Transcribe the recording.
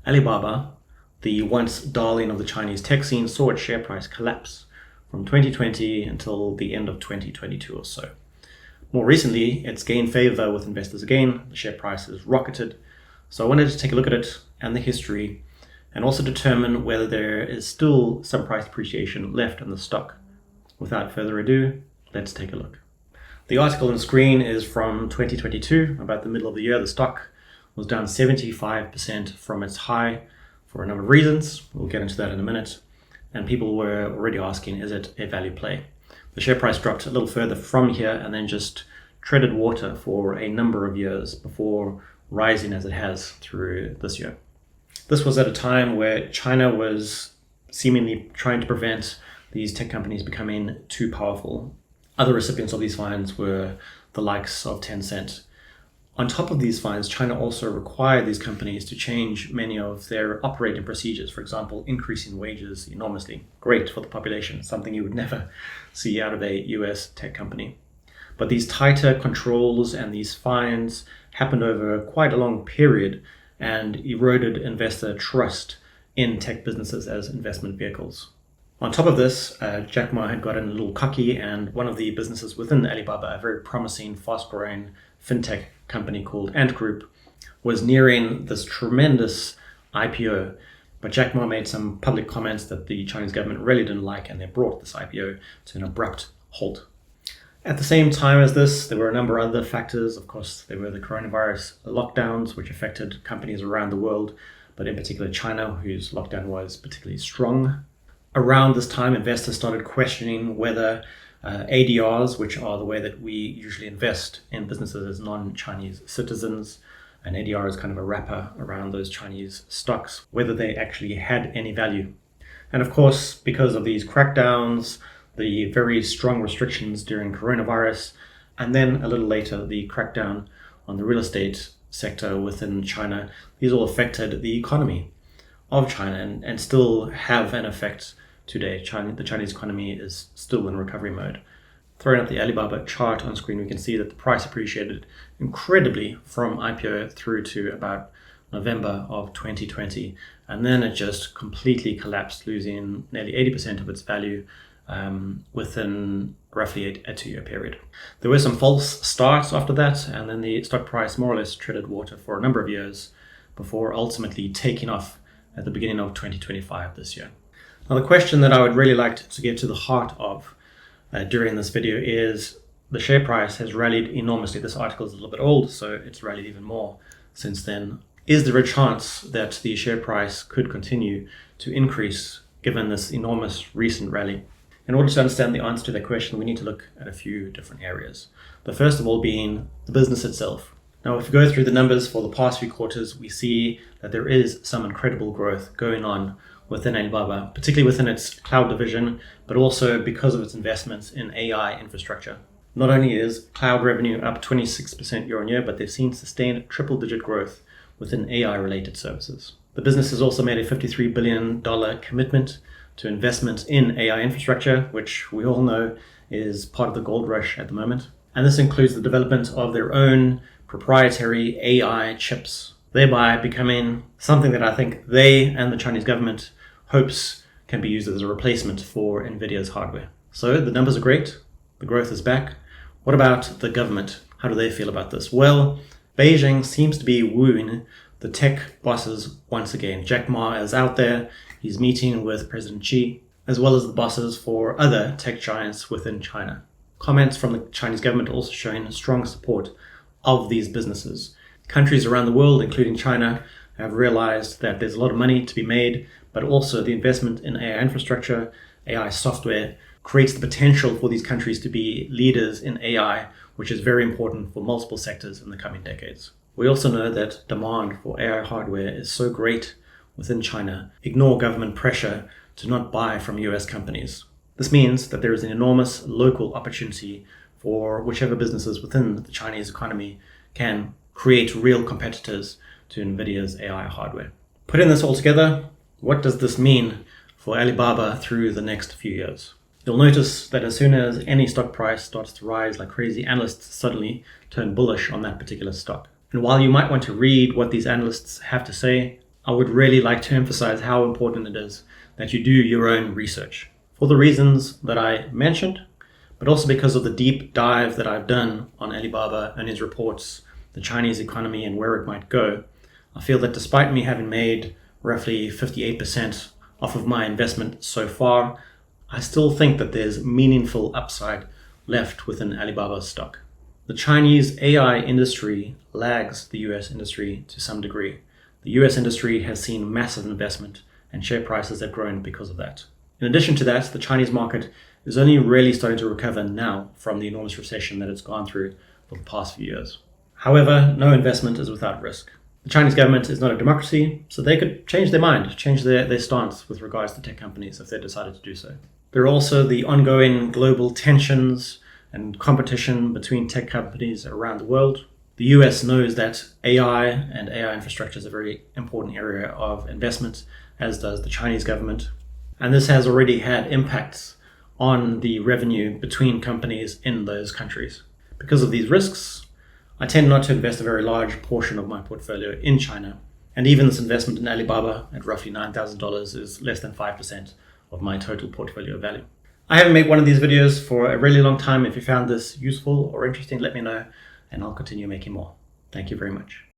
Alibaba, the once darling of the Chinese tech scene, saw its share price collapse from 2020 until the end of 2022 or so. More recently, it's gained favor with investors again. The share price has rocketed. So I wanted to take a look at it and the history, and also determine whether there is still some price appreciation left in the stock. Without further ado, let's take a look. The article on the screen is from 2022, about the middle of the year. The stock was down 75% from its high for a number of reasons. We'll get into that in a minute. And people were already asking, is it a value play? The share price dropped a little further from here and then just treaded water for a number of years before rising as it has through this year. This was at a time where China was seemingly trying to prevent these tech companies becoming too powerful. Other recipients of these fines were the likes of Tencent. On top of these fines, China also required these companies to change many of their operating procedures. For example, increasing wages enormously. Great for the population, something you would never see out of a US tech company. But these tighter controls and these fines happened over quite a long period and eroded investor trust in tech businesses as investment vehicles. On top of this, Jack Ma had gotten a little cocky, and one of the businesses within Alibaba, a very promising, fast-growing fintech company called Ant Group, was nearing this tremendous IPO. But Jack Ma made some public comments that the Chinese government really didn't like, and they brought this IPO to an abrupt halt. At the same time as this, there were a number of other factors. Of course, there were the coronavirus lockdowns, which affected companies around the world, but in particular China, whose lockdown was particularly strong. Around this time, investors started questioning whether ADRs, which are the way that we usually invest in businesses as non-Chinese citizens, an ADR is kind of a wrapper around those Chinese stocks, whether they actually had any value. And of course, because of these crackdowns, the very strong restrictions during coronavirus, and then a little later, the crackdown on the real estate sector within China, these all affected the economy of China and still have an effect today. The Chinese economy is still in recovery mode. Throwing up the Alibaba chart on screen, we can see that the price appreciated incredibly from IPO through to about November of 2020, and then it just completely collapsed, losing nearly 80% of its value within roughly a 2-year period. There were some false starts after that, and then the stock price more or less treaded water for a number of years before ultimately taking off at the beginning of 2025 this year. Now, the question that I would really like to get to the heart of during this video is the share price has rallied enormously. This article is a little bit old, so it's rallied even more since then. Is there a chance that the share price could continue to increase given this enormous recent rally? In order to understand the answer to that question, we need to look at a few different areas. The first of all being the business itself. Now, if we go through the numbers for the past few quarters, we see that there is some incredible growth going on within Alibaba, particularly within its cloud division, but also because of its investments in AI infrastructure. Not only is cloud revenue up 26% year on year, but they've seen sustained triple-digit growth within AI-related services. The business has also made a $53 billion commitment to investment in AI infrastructure, which we all know is part of the gold rush at the moment. And this includes the development of their own proprietary AI chips, thereby becoming something that I think they and the Chinese government hopes can be used as a replacement for Nvidia's hardware. So the numbers are great, the growth is back. What about the government? How do they feel about this? Well, Beijing seems to be wooing the tech bosses once again. Jack Ma is out there. He's meeting with President Xi, as well as the bosses for other tech giants within China. Comments from the Chinese government also showing strong support of these businesses. Countries around the world, including China, have realized that there's a lot of money to be made, but also the investment in AI infrastructure, AI software, creates the potential for these countries to be leaders in AI, which is very important for multiple sectors in the coming decades. We also know that demand for AI hardware is so great within China. Ignore government pressure to not buy from US companies. This means that there is an enormous local opportunity for whichever businesses within the Chinese economy can create real competitors to Nvidia's AI hardware. Putting this all together, what does this mean for Alibaba through the next few years? You'll notice that as soon as any stock price starts to rise like crazy, analysts suddenly turn bullish on that particular stock. And while you might want to read what these analysts have to say, I would really like to emphasize how important it is that you do your own research for the reasons that I mentioned, but also because of the deep dive that I've done on Alibaba, earnings reports, the Chinese economy, and where it might go. I feel that despite me having made roughly 58% off of my investment so far, I still think that there's meaningful upside left within Alibaba's stock. The Chinese AI industry lags the US industry to some degree. The US industry has seen massive investment and share prices have grown because of that. In addition to that, the Chinese market is only really starting to recover now from the enormous recession that it's gone through for the past few years. However, no investment is without risk. The Chinese government is not a democracy, so they could change their mind, change their stance with regards to tech companies if they decided to do so. There are also the ongoing global tensions and competition between tech companies around the world. The US knows that AI and AI infrastructure is a very important area of investment, as does the Chinese government. And this has already had impacts on the revenue between companies in those countries. Because of these risks, I tend not to invest a very large portion of my portfolio in China. And even this investment in Alibaba at roughly $9,000 is less than 5% of my total portfolio value. I haven't made one of these videos for a really long time. If you found this useful or interesting, let me know, and I'll continue making more. Thank you very much.